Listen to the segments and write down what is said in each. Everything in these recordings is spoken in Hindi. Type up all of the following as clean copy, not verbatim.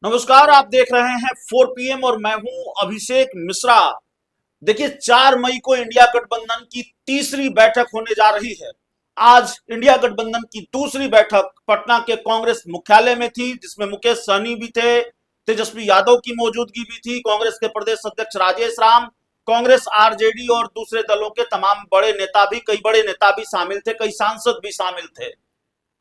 नमस्कार, आप देख रहे हैं 4 PM और मैं हूं अभिषेक मिश्रा। देखिए, 4 मई को इंडिया गठबंधन की तीसरी बैठक होने जा रही है। आज इंडिया गठबंधन की दूसरी बैठक पटना के कांग्रेस मुख्यालय में थी, जिसमें मुकेश सहनी भी थे, तेजस्वी यादव की मौजूदगी भी थी, कांग्रेस के प्रदेश अध्यक्ष राजेश राम, कांग्रेस आरजेडी और दूसरे दलों के तमाम कई बड़े नेता भी शामिल थे, कई सांसद भी शामिल थे।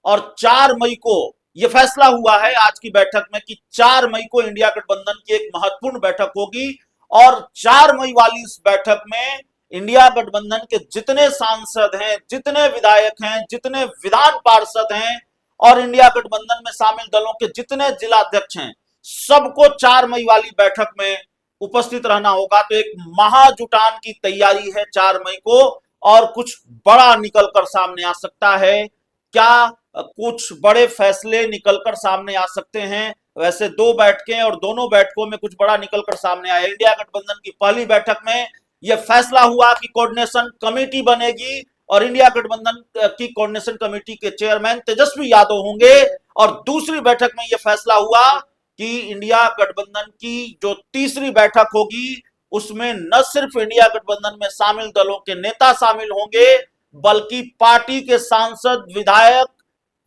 और 4 मई को यह फैसला हुआ है आज की बैठक में कि 4 मई को इंडिया गठबंधन की एक महत्वपूर्ण बैठक होगी। और 4 मई वाली इस बैठक में इंडिया गठबंधन के जितने सांसद हैं, जितने विधायक हैं, जितने विधान पार्षद हैं और इंडिया गठबंधन में शामिल दलों के जितने जिलाध्यक्ष हैं, सबको 4 मई वाली बैठक में उपस्थित रहना होगा। तो एक महाजुटान की तैयारी है 4 मई को, और कुछ बड़ा निकलकर सामने आ सकता है। क्या कुछ बड़े फैसले निकलकर सामने आ सकते हैं? वैसे 2 बैठकें और दोनों बैठकों में कुछ बड़ा निकलकर सामने आया। इंडिया गठबंधन की पहली बैठक में यह फैसला हुआ कि कोऑर्डिनेशन कमेटी बनेगी और इंडिया गठबंधन की कोऑर्डिनेशन कमेटी के चेयरमैन तेजस्वी यादव होंगे। और दूसरी बैठक में यह फैसला हुआ कि इंडिया गठबंधन की जो तीसरी बैठक होगी, उसमें न सिर्फ इंडिया गठबंधन में शामिल दलों के नेता शामिल होंगे, बल्कि पार्टी के सांसद, विधायक,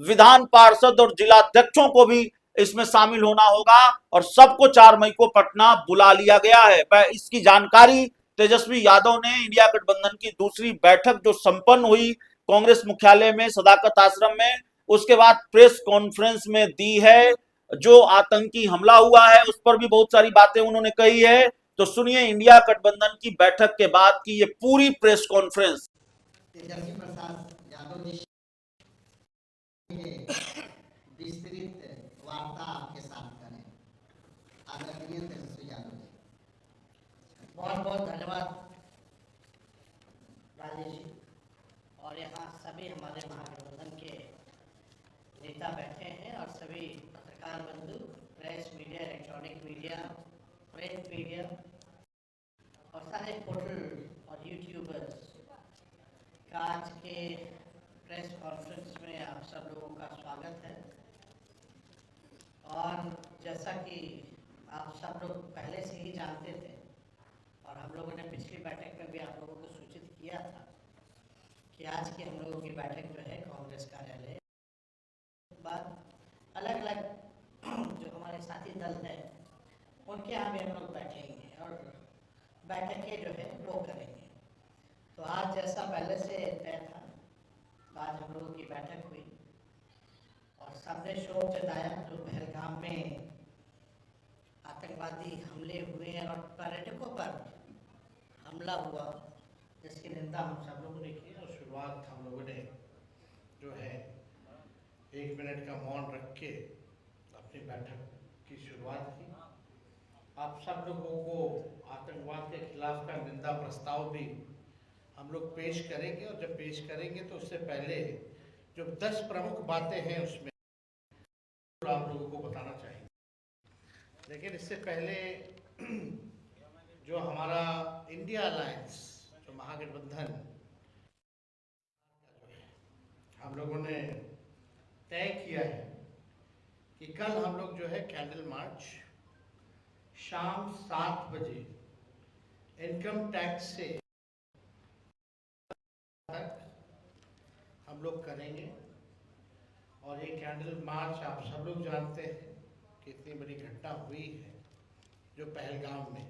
विधान पार्षद और जिलाध्यक्षों को भी इसमें शामिल होना होगा। और सबको 4 मई को पटना बुला लिया गया है। इसकी जानकारी तेजस्वी यादव ने इंडिया गठबंधन की दूसरी बैठक जो संपन्न हुई कांग्रेस मुख्यालय में सदाकत आश्रम में, उसके बाद प्रेस कॉन्फ्रेंस में दी है। जो आतंकी हमला हुआ है उस पर भी बहुत सारी बातें उन्होंने कही है। तो सुनिए इंडिया गठबंधन की बैठक के बाद की ये पूरी प्रेस कॉन्फ्रेंस। तेजस्वी प्रसाद यादव जी विस्तृत वार्ता आपके साथ करें। आदरणीय तेजस्वी यादव जी, बहुत बहुत धन्यवाद राजेश जी। और यहाँ सभी हमारे महागठबंधन के नेता बैठे हैं और सभी पत्रकार बंधु, press media, electronic media, print media और सारे पोर्टल और यूट्यूबर्स का आज के प्रेस कॉन्फ्रेंस में आप सब लोगों का स्वागत है। और जैसा कि आप सब लोग पहले से ही जानते थे और हम लोगों ने पिछली बैठक में भी आप लोगों को सूचित किया था कि आज की हम लोगों की बैठक जो है कांग्रेस कार्यालय बाद अलग अलग जो हमारे साथी दल हैं उनके यहाँ भी हम लोग बैठेंगे और बैठकें जो है वो करेंगे। तो आज जैसा पहले से तय था, आज हम लोगों की बैठक हुई और सबने शोक जताया जो पहलगाम में आतंकवादी हमले हुए और पर्यटकों पर हमला हुआ, जिसकी निंदा हम सब लोगों ने की। और शुरुआत हम लोगों ने जो है 1 मिनट का मौन रख के अपनी बैठक की शुरुआत की। आप सब लोगों को आतंकवाद के खिलाफ का निंदा प्रस्ताव भी हम लोग पेश करेंगे। और जब पेश करेंगे तो उससे पहले जो 10 प्रमुख बातें हैं उसमें आप लोगों को बताना चाहिए। लेकिन इससे पहले जो हमारा इंडिया अलायंस, जो महागठबंधन हम लोगों ने तय किया है कि कल हम लोग जो है कैंडल मार्च शाम 7 बजे इनकम टैक्स से हम लोग करेंगे। और ये कैंडल मार्च आप सब लोग जानते हैं कि इतनी बड़ी घटना हुई है जो पहलगाम में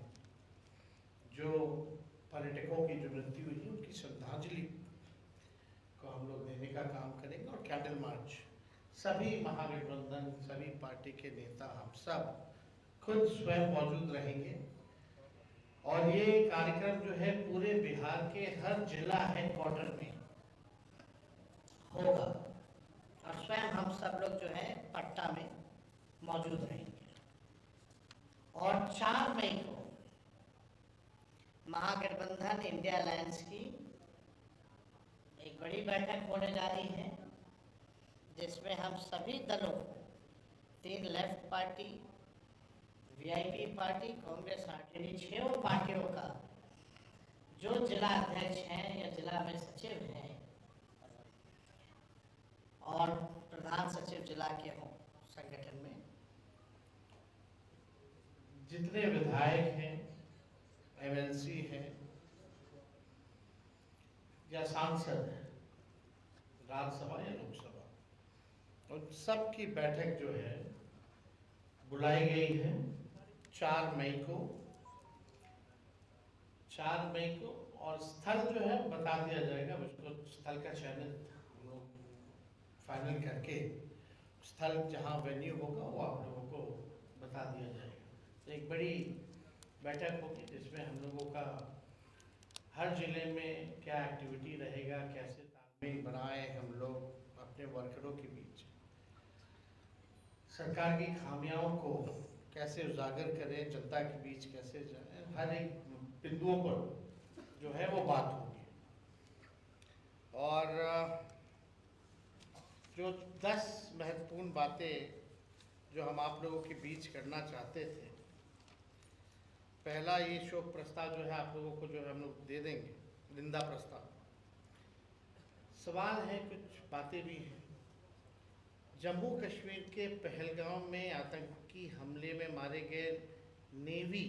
जो पर्यटकों की जो मृत्यु हुई उनकी श्रद्धांजलि को हम लोग देने का काम करेंगे। और कैंडल मार्च सभी महागठबंधन, सभी पार्टी के नेता, हम सब खुद स्वयं मौजूद रहेंगे। और ये कार्यक्रम जो है पूरे बिहार के हर जिला हेडक्वार्टर में होगा और स्वयं हम सब लोग जो है पटना में मौजूद रहेंगे। और 4 मई को महागठबंधन इंडिया अलायंस की एक बड़ी बैठक होने जा रही है, जिसमें हम सभी दलों, 3 left party, VIP party, Congress, RJD, 6 पार्टियों का जो जिला अध्यक्ष हैं या जिला में सचिव हैं और प्रधान सचिव जिला के हों संगठन में, जितने विधायक हैं, एमएलसी हैं या सांसद हैं, राज्यसभा या लोकसभा, उन सब की बैठक जो है बुलाई गई है 4 मई को। 4 मई को, और स्थल जो है बता दिया जाएगा, उसको स्थल का चयन हम लोग फाइनल करके स्थल जहाँ वेन्यू होगा वो आप लोगों को बता दिया जाएगा। तो एक बड़ी बैठक होगी जिसमें हम लोगों का हर जिले में क्या एक्टिविटी रहेगा, कैसे तालमेल बनाए हम लोग अपने वर्करों के बीच, सरकार की खामियों को कैसे उजागर करें, जनता के बीच कैसे जाए, हर एक बिंदुओं पर जो है वो बात होगी। और जो 10 महत्वपूर्ण बातें जो हम आप लोगों के बीच करना चाहते थे, पहला ये शोक प्रस्ताव जो है आप लोगों को जो है हम लोग दे देंगे, निंदा प्रस्ताव। सवाल है, कुछ बातें भी हैं। जम्मू कश्मीर के पहलगाम में आतंकी हमले में मारे गए नेवी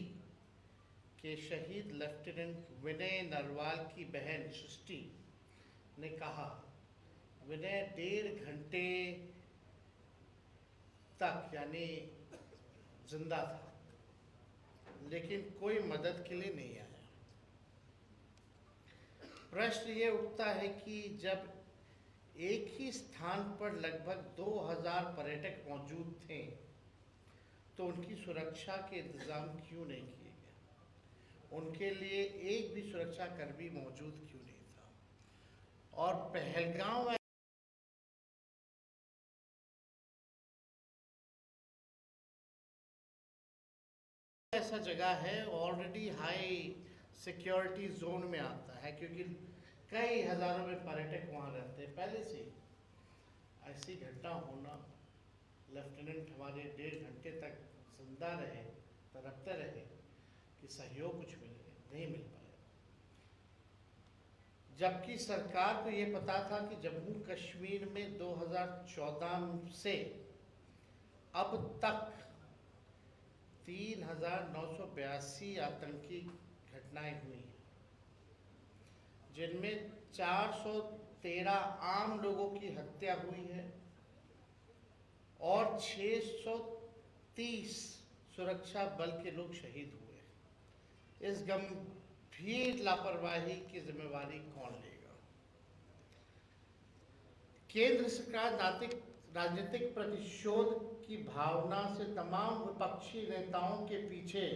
के शहीद लेफ्टिनेंट विनय नरवाल की बहन सृष्टि ने कहा, विनय 1.5 घंटे तक यानी जिंदा था, लेकिन कोई मदद के लिए नहीं आया। प्रश्न ये उठता है कि जब एक ही स्थान पर लगभग 2000 पर्यटक मौजूद थे तो उनकी सुरक्षा के इंतजाम क्यों नहीं किए गए? उनके लिए एक भी सुरक्षा कर्मी मौजूद क्यों नहीं था? और पहलगाम ऐसा जगह है ऑलरेडी हाई सिक्योरिटी जोन में आता है, क्योंकि कई हजारों में पर्यटक वहाँ रहते हैं पहले से। ऐसी घटना होना, लेफ्टिनेंट हमारे 1.5 घंटे तक जिंदा रहे, तड़पते रहे कि सहयोग कुछ मिले, नहीं मिल पाया। जबकि सरकार को ये पता था कि जम्मू कश्मीर में 2014 से अब तक 3982 आतंकी घटनाएं हुई हैं, जिनमें 413 आम लोगों की हत्या हुई है और 630 सुरक्षा बल के लोग शहीद हुए। इस गंभीर लापरवाही की जिम्मेवारी कौन लेगा? केंद्र सरकार राजनीतिक प्रतिशोध की भावना से तमाम विपक्षी नेताओं के पीछे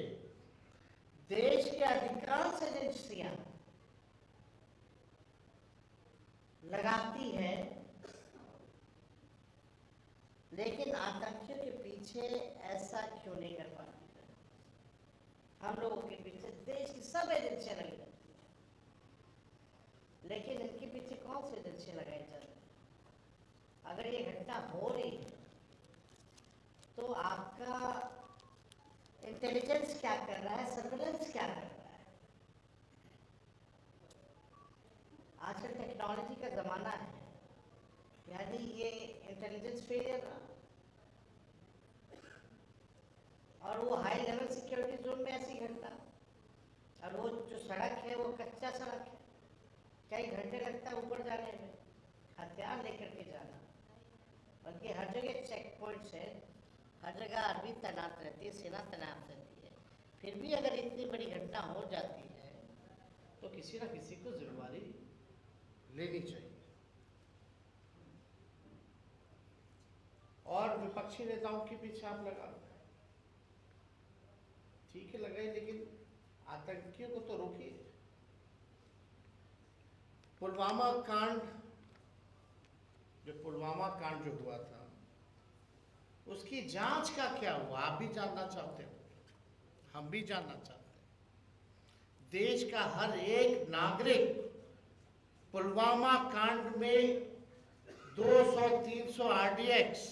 देश के अधिकांश एजेंसियां लगाती है, लेकिन आतंकियों के पीछे ऐसा क्यों नहीं कर पाती है? हम लोगों के पीछे देश की सब एजेंसियां लगी रहती हैं, लेकिन इनके पीछे कौन सी एजेंसियां लगाई जा रही है? अगर ये घटना हो रही है तो आपका इंटेलिजेंस क्या कर रहा है, सर्विलेंस क्या कर रहा है? आजकल टेक्नोलॉजी का ज़माना है, यानी ये इंटेलिजेंस फेलियर रहा, और वो हाई लेवल सिक्योरिटी जोन में ऐसी घटना, और वो जो सड़क है वो कच्चा सड़क है, कई घंटे लगता है ऊपर जाने में, हथियार लेकर के जाना, बल्कि हर जगह चेक पॉइंट्स है, हर जगह आर्मी तैनात रहती है, सेना तैनात रहती है। फिर भी अगर इतनी बड़ी घटना हो जाती है तो किसी ना किसी को जिम्मेवारी लेनी चाहिए। और विपक्षी नेताओं के पीछे आप लगा, ठीक है लगाए, लेकिन आतंकियों को तो रोकिए। पुलवामा कांड जो हुआ था, उसकी जांच का क्या हुआ? आप भी जानना चाहते हो, हम भी जानना चाहते हैं। देश का हर एक नागरिक पुलवामा कांड में 200-300 RDX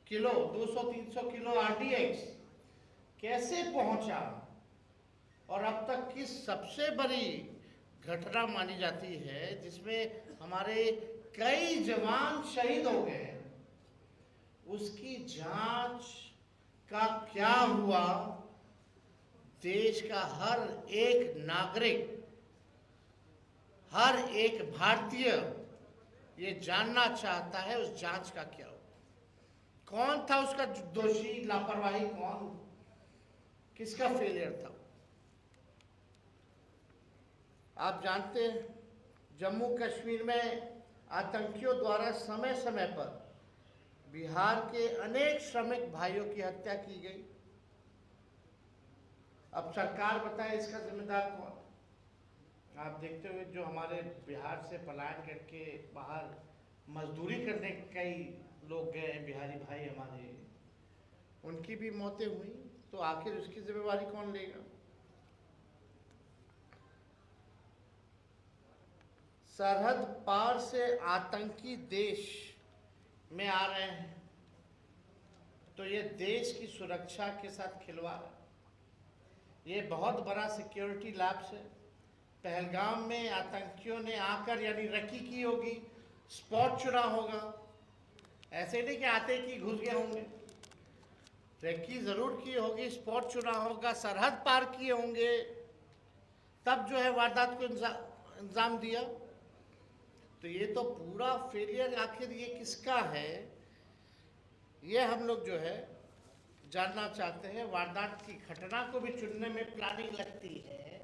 किलो 200-300 किलो RDX कैसे पहुंचा, और अब तक की सबसे बड़ी घटना मानी जाती है जिसमें हमारे कई जवान शहीद हो गए, उसकी जांच का क्या हुआ, देश का हर एक नागरिक, हर एक भारतीय ये जानना चाहता है उस जांच का क्या हुआ, कौन था उसका दोषी, लापरवाही कौन, किसका फेलियर था। आप जानते हैं जम्मू कश्मीर में आतंकियों द्वारा समय समय पर बिहार के अनेक श्रमिक भाइयों की हत्या की गई। अब सरकार बताए इसका जिम्मेदार कौन। आप देखते हुए जो हमारे बिहार से पलायन करके बाहर मजदूरी करने कई लोग गए, बिहारी भाई हमारे, उनकी भी मौतें हुई, तो आखिर उसकी जिम्मेवारी कौन लेगा। सरहद पार से आतंकी देश में आ रहे हैं तो ये देश की सुरक्षा के साथ खिलवाड़ है। ये बहुत बड़ा सिक्योरिटी लैप्स है। पहलगाम में आतंकियों ने आकर यानी रकी की होगी, स्पॉट चुना होगा, ऐसे नहीं कि आते कि घुस गए होंगे, रेकी जरूर की होगी, स्पॉट चुना होगा, सरहद पार किए होंगे, तब जो है वारदात को अंजाम दिया। तो ये तो पूरा फेलियर आखिर ये किसका है, ये हम लोग जो है जानना चाहते हैं। वारदात की घटना को भी चुनने में प्लानिंग लगती है,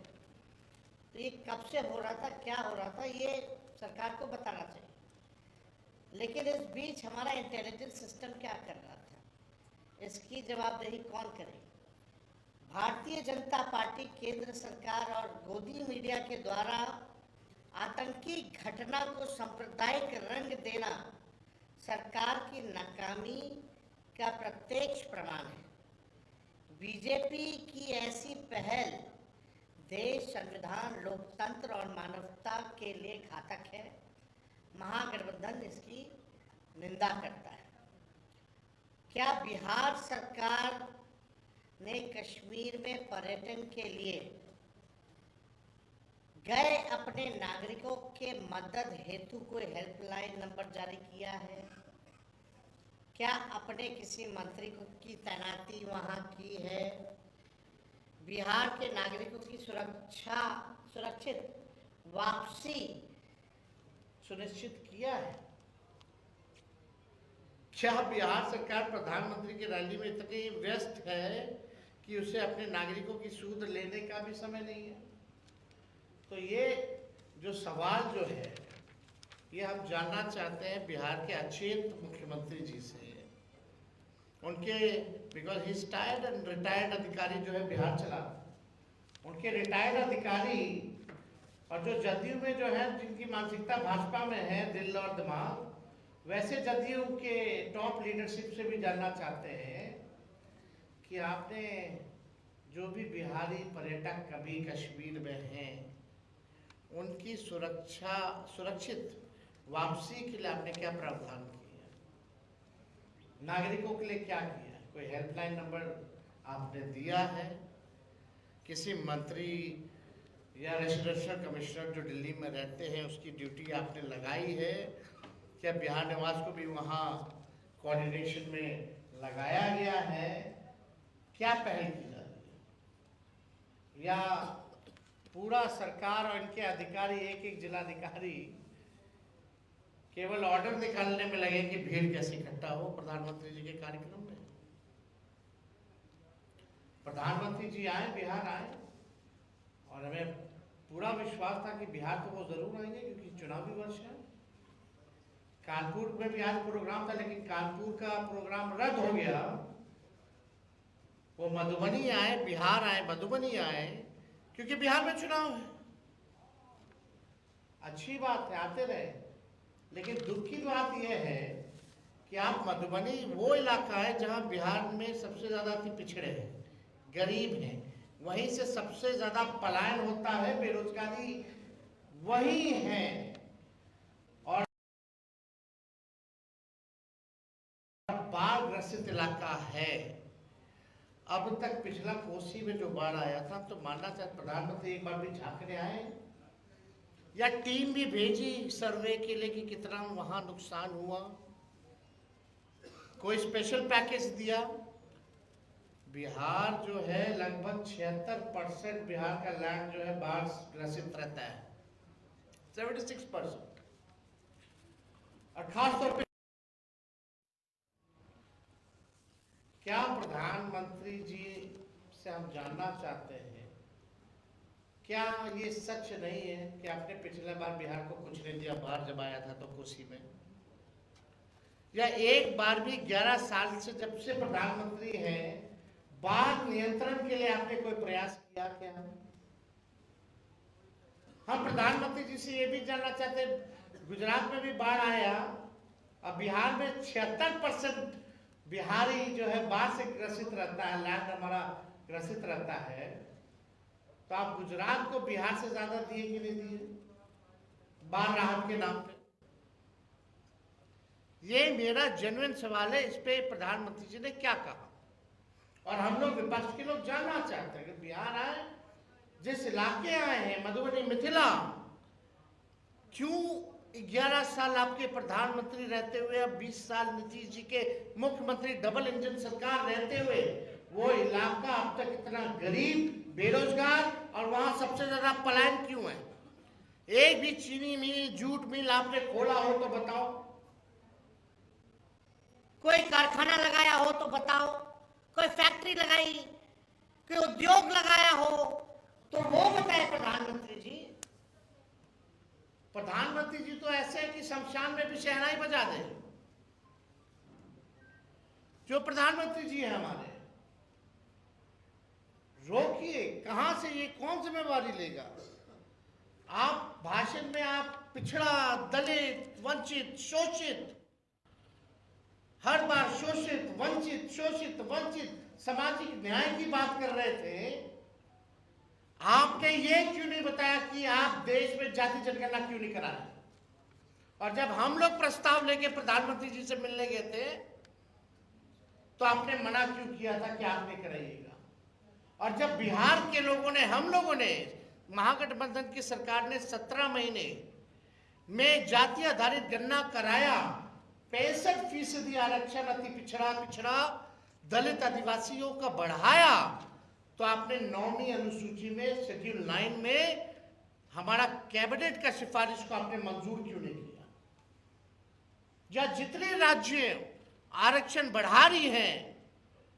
तो ये कब से हो रहा था, क्या हो रहा था, ये सरकार को बताना चाहिए। लेकिन इस बीच हमारा इंटेलिजेंस सिस्टम क्या कर रहा था, इसकी जवाबदेही कौन करेगी। भारतीय जनता पार्टी, केंद्र सरकार और गोदी मीडिया के द्वारा आतंकी घटना को सांप्रदायिक रंग देना सरकार की नाकामी का प्रत्यक्ष प्रमाण है। बीजेपी की ऐसी पहल देश, संविधान, लोकतंत्र और मानवता के लिए घातक है। महागठबंधन इसकी निंदा करता है। क्या बिहार सरकार ने कश्मीर में पर्यटन के लिए गए अपने नागरिकों के मदद हेतु कोई हेल्पलाइन नंबर जारी किया है? क्या अपने किसी मंत्री की तैनाती वहां की है? बिहार के नागरिकों की सुरक्षित वापसी सुनिश्चित किया है? क्या बिहार सरकार प्रधानमंत्री की रैली में इतनी व्यस्त है कि उसे अपने नागरिकों की सूद लेने का भी समय नहीं है? तो ये जो सवाल जो है ये हम जानना चाहते हैं बिहार के अचेत मुख्यमंत्री जी से। उनके because he tired and retired अधिकारी जो है बिहार चला, उनके रिटायर्ड अधिकारी और जो जदयू में जो है जिनकी मानसिकता भाजपा में है, दिल और दिमाग, वैसे जदयू के टॉप लीडरशिप से भी जानना चाहते हैं कि आपने जो भी बिहारी पर्यटक कभी कश्मीर में हैं उनकी सुरक्षित वापसी के लिए आपने क्या प्रावधान किया, नागरिकों के लिए क्या किया? कोई हेल्पलाइन नंबर आपने दिया है? किसी मंत्री या रेसिडेंशियल कमिश्नर जो दिल्ली में रहते हैं उसकी ड्यूटी आपने लगाई है? क्या बिहार निवास को भी वहाँ कोऑर्डिनेशन में लगाया गया है? क्या पहल की जा रही है? या पूरा सरकार और इनके अधिकारी, एक एक जिलाधिकारी केवल ऑर्डर निकालने में लगे कि भीड़ कैसे इकट्ठा हो प्रधानमंत्री जी के कार्यक्रम में? प्रधानमंत्री जी आए, बिहार आए, और हमें पूरा विश्वास था कि बिहार तो वो जरूर आएंगे क्योंकि चुनावी वर्ष है। कानपुर में भी आज प्रोग्राम था लेकिन कानपुर का प्रोग्राम रद्द हो गया। वो मधुबनी आए, बिहार आए, मधुबनी आए क्योंकि बिहार में चुनाव है। अच्छी बात है, आते रहे, लेकिन दुख की बात यह है कि आप मधुबनी वो इलाका है जहां बिहार में सबसे ज्यादा पिछड़े हैं, गरीब हैं, वहीं से सबसे ज्यादा पलायन होता है, बेरोजगारी वही है, और बाढ़ ग्रसित इलाका है। अब तक पिछला कोसी में जो बाढ़ आया था तो मानना चाहते प्रधानमंत्री एक बार भी झांकने आए या टीम भी भेजी सर्वे के लिए कि कितना वहां नुकसान हुआ? कोई स्पेशल पैकेज दिया? बिहार जो है लगभग 76% बिहार का लैंड जो है बाढ़ ग्रसित रहता है, 76%। और खास तौर पे क्या प्रधानमंत्री जी से हम जानना चाहते हैं, क्या ये सच नहीं है कि आपने पिछले बार बिहार को कुछ नहीं दिया, बाहर जब आया था तो कुर्सी में, या एक बार भी 11 साल से जब से प्रधानमंत्री हैं बाढ़ नियंत्रण के लिए आपने कोई प्रयास किया क्या? हम प्रधानमंत्री जी से ये भी जानना चाहते हैं, गुजरात में भी बाढ़ आया, अब बिहार में 76% बिहारी जो है बाढ़ से ग्रसित रहता है, लैंड हमारा ग्रसित रहता है, तो आप गुजरात को बिहार से ज्यादा दिए कि नहीं दिए बाढ़ राहत के नाम पे? ये मेरा जेन्युइन सवाल है। इस पे प्रधानमंत्री जी ने क्या कहा, और हम लोग विपक्ष के लोग जानना चाहते हैं कि बिहार आए, जिस इलाके आए हैं मधुबनी मिथिला, क्यों 11 साल आपके प्रधानमंत्री रहते हुए, अब 20 साल नीतीश जी के मुख्यमंत्री डबल इंजन सरकार रहते हुए वो इलाका अब तक इतना गरीब, बेरोजगार और वहां सबसे ज्यादा पलायन क्यों है? एक भी चीनी मिल, जूट मिल आपने खोला हो तो बताओ, कोई कारखाना लगाया हो तो बताओ, कोई फैक्ट्री लगाई, कोई उद्योग लगाया हो तो वो बताए प्रधानमंत्री जी। प्रधानमंत्री जी तो ऐसे है कि शमशान में भी शहनाई बजा दे। जो प्रधानमंत्री जी है हमारे, रोकिए, कहां से ये कौन जिम्मेवारी लेगा? आप भाषण में आप पिछड़ा, दलित, वंचित, शोषित, हर बार शोषित, वंचित, शोषित, वंचित, सामाजिक न्याय की बात कर रहे थे। आपने ये क्यों नहीं बताया कि आप देश में जाति जनगणना क्यों नहीं करा रहे? और जब हम लोग प्रस्ताव लेके प्रधानमंत्री जी से मिलने गए थे तो आपने मना क्यों किया था कि आप नहीं कराइएगा? और जब बिहार के लोगों ने, हम लोगों ने, महागठबंधन की सरकार ने 17 महीने में जाति आधारित गणना कराया, 65% आरक्षण अति पिछड़ा दलित आदिवासियों का बढ़ाया, तो आपने 9वीं अनुसूची में शेड्यूल 9 में हमारा कैबिनेट का सिफारिश को आपने मंजूर क्यों नहीं किया? या जितने राज्य आरक्षण बढ़ा रही हैं,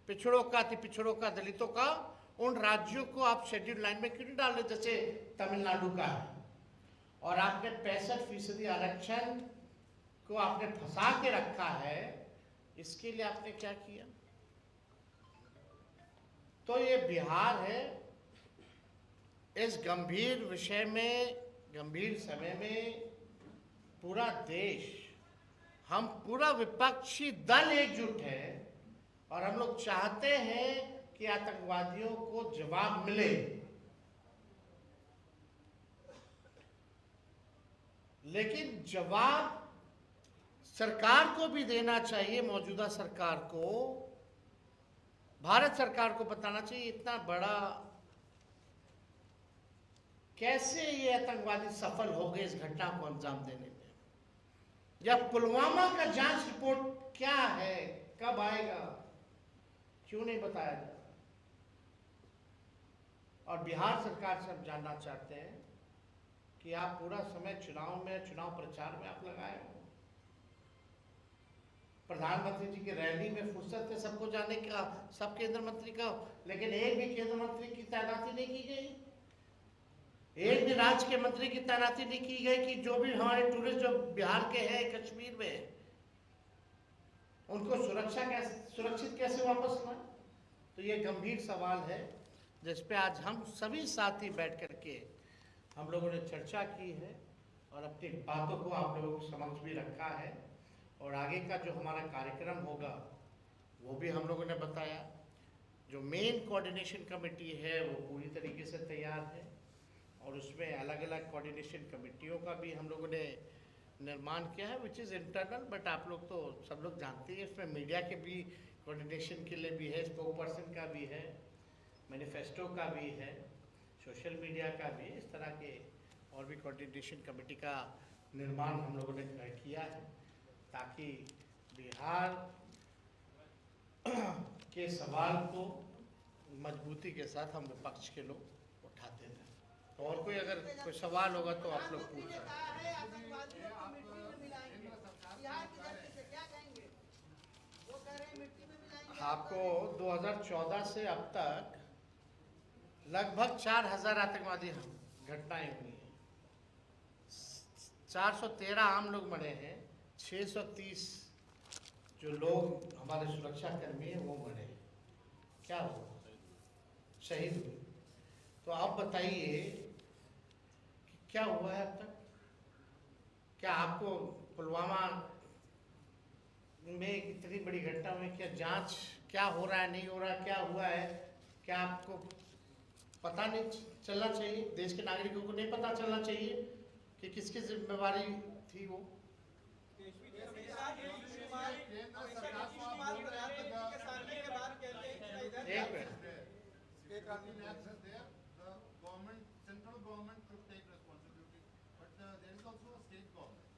पिछड़ों का, अति पिछड़ों का, दलितों का, उन राज्यों को आप शेड्यूल 9 में क्यों नहीं डाल रहे, जैसे तमिलनाडु का है? और आपने 65% आरक्षण को आपने फंसा के रखा है, इसके लिए आपने क्या किया? तो ये बिहार है, इस गंभीर विषय में, गंभीर समय में पूरा देश, हम पूरा विपक्षी दल एकजुट है और हम लोग चाहते हैं कि आतंकवादियों को जवाब मिले। लेकिन जवाब सरकार को भी देना चाहिए, मौजूदा सरकार को, भारत सरकार को बताना चाहिए इतना बड़ा कैसे ये आतंकवादी सफल हो गए इस घटना को अंजाम देने में। या पुलवामा का जांच रिपोर्ट क्या है, कब आएगा, क्यों नहीं बताया जा रहा? और बिहार सरकार से हम जानना चाहते हैं कि आप पूरा समय चुनाव में, चुनाव प्रचार में आप लगाए हो। प्रधानमंत्री जी की रैली में फुर्सत है सबको जाने का, सब केंद्र मंत्री का, लेकिन एक भी केंद्र मंत्री की तैनाती नहीं की गई, एक भी राज्य के मंत्री की तैनाती नहीं की गई कि जो भी हमारे टूरिस्ट जो बिहार के हैं कश्मीर में, उनको सुरक्षित कैसे वापस लाए? तो ये गंभीर सवाल है जिस पे आज हम सभी साथी बैठ करके हम लोगों ने चर्चा की है और अपनी बातों को आप लोगों के समक्ष भी रखा है। और आगे का जो हमारा कार्यक्रम होगा वो भी हम लोगों ने बताया। जो मेन कोऑर्डिनेशन कमेटी है वो पूरी तरीके से तैयार है और उसमें अलग अलग कोऑर्डिनेशन कमेटियों का भी हम लोगों ने निर्माण किया है, विच इज़ इंटरनल, बट आप लोग तो सब लोग जानते हैं इसमें मीडिया के भी कोऑर्डिनेशन के लिए भी है, स्पोक पर्सन का भी है, मैनिफेस्टो का भी है, सोशल मीडिया का भी, इस तरह के और भी कोऑर्डिनेशन कमेटी का निर्माण हम लोगों ने किया है ताकि बिहार के सवाल को मजबूती के साथ हम विपक्ष के लोग उठाते थे। तो और कोई अगर कोई सवाल होगा तो आप लोग पूछ सकते हैं। आपको 2014 से अब तक लगभग 4000 आतंकवादी घटनाएं हुई हैं। 413 आम लोग मरे हैं, 630 जो लोग हमारे सुरक्षा कर्मी हैं वो मरे हैं। क्या हुआ? शहीद हुए। तो आप बताइए कि क्या हुआ है अब तक? क्या आपको पुलवामा में इतनी बड़ी घटना में क्या जांच क्या हो रहा है, नहीं हो रहा है, क्या हुआ है, क्या आपको पता नहीं चलना चाहिए? देश के नागरिकों को नहीं पता चलना चाहिए कि किसकी जिम्मेवारी थी वो? एक minute, Central government should take responsibility, but there is also a state government.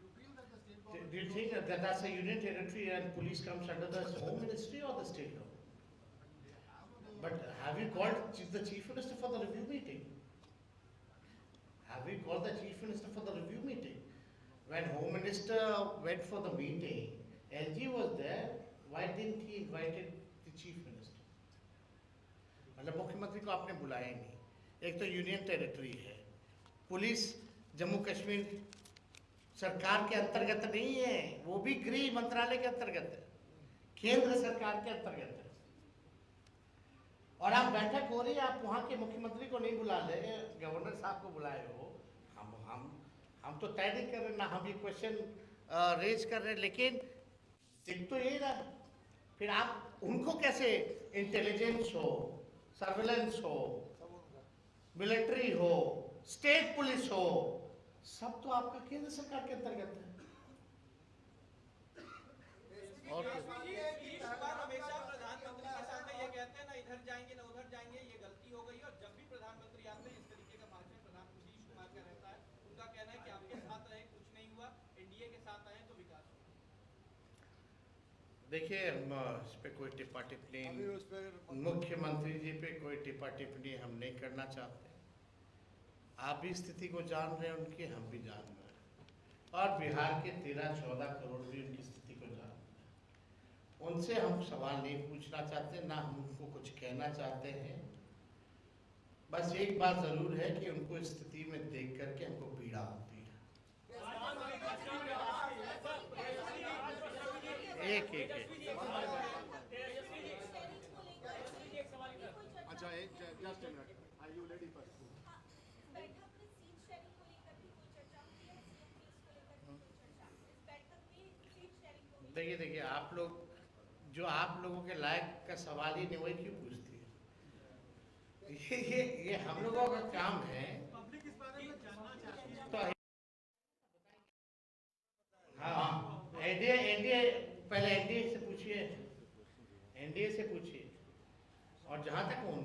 You feel that the state do government? you think that that's a union territory and police comes under the home ministry or the state government? But have you called the chief minister for the review meeting? Have you called the chief minister for the review meeting? When home minister went for the meeting, LG was there. Why didn't he invited the chief minister? मतलब मुख्यमंत्री को आपने बुलाया नहीं। एक तो यूनियन टेरिटरी है, पुलिस जम्मू कश्मीर सरकार के अंतर्गत नहीं है, वो भी गृह मंत्रालय के अंतर्गत है, केंद्र सरकार के अंतर्गत है। और आप बैठक हो रही है, आप वहाँ के मुख्यमंत्री को नहीं बुला ले, गवर्नर साहब को बुलाए हो। हम तो तय नहीं कर रहे ना, हम ये क्वेश्चन रेज कर रहे हैं, लेकिन दिख तो यही रहा। फिर आप उनको कैसे इंटेलिजेंस हो, सर्वेलेंस हो, मिलिट्री हो, स्टेट पुलिस हो, सब तो आपका केंद्र सरकार के अंतर्गत है। और हमेशा प्रधानमंत्री के सामने ये कहते हैं ना इधर जाएंगे ना उधर जाएंगे, ये गलती हो गई। और जब भी प्रधानमंत्री आते हैं इस तरीके का भाषण प्रधानमंत्री नीतीश कुमार का रहता है। उनका कहना है कि आपके साथ रहे कुछ नहीं हुआ, एनडीए के साथ आए तो विकास हुआ। देखिए, हम इस पे कोई टिप्पा टिप्पणी, मुख्यमंत्री जी पे कोई टिप्पा टिप्पणी हम नहीं करना चाहते। आप भी स्थिति को जान रहे हैं उनकी, हम भी जान रहे हैं, और बिहार के 13-14 करोड़ भी उनकी स्थिति को जान रहे हैं। उनसे हम सवाल नहीं पूछना चाहते, ना हम उनको कुछ कहना चाहते हैं। बस एक बात जरूर है कि उनको इस स्थिति में देख करके हमको पीड़ा होती है। एक अच्छा, एक just a minute. Are you ready first? देखिए, आप लोग जो आप लोगों के लायक का सवाल ही नहीं, वही क्यों पूछती है? ये हम लोगों का काम है। तो हाँ, एनडीए पहले एनडीए से पूछिए, एनडीए से पूछिए। और जहाँ तक उन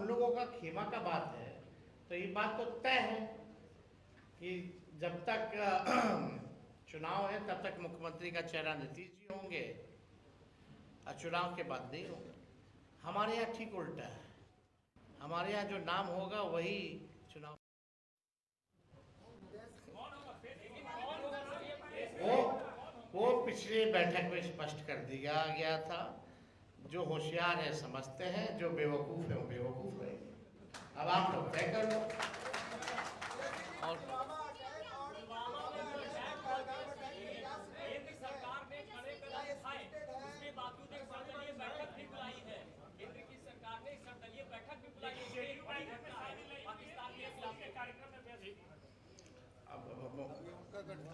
लोगों का खेमा का बात है, तो ये बात तो तय है कि जब तक चुनाव है तब तक मुख्यमंत्री का चेहरा नीतीश जी होंगे, और चुनाव के बाद नहीं होंगे। हमारे यहाँ ठीक उल्टा है, हमारे यहाँ जो नाम होगा वही चुनाव। वो पिछले बैठक में स्पष्ट कर दिया गया था। जो होशियार है समझते हैं, जो बेवकूफ़ है वो बेवकूफ़ है। अब आप लोग तय कर लो। और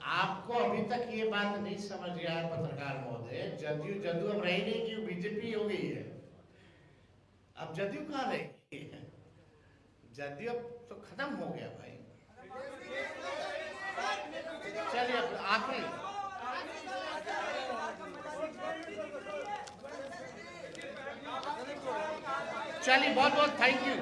आपको अभी तक ये बात नहीं समझ गया है पत्रकार महोदय, जदयू अब रही नहीं कि बीजेपी हो गई है। अब जदयू कहाँ रहेगी? जदयू अब तो खत्म हो गया भाई। चलिए अब आखिरी, चलिए बहुत बहुत थैंक यू।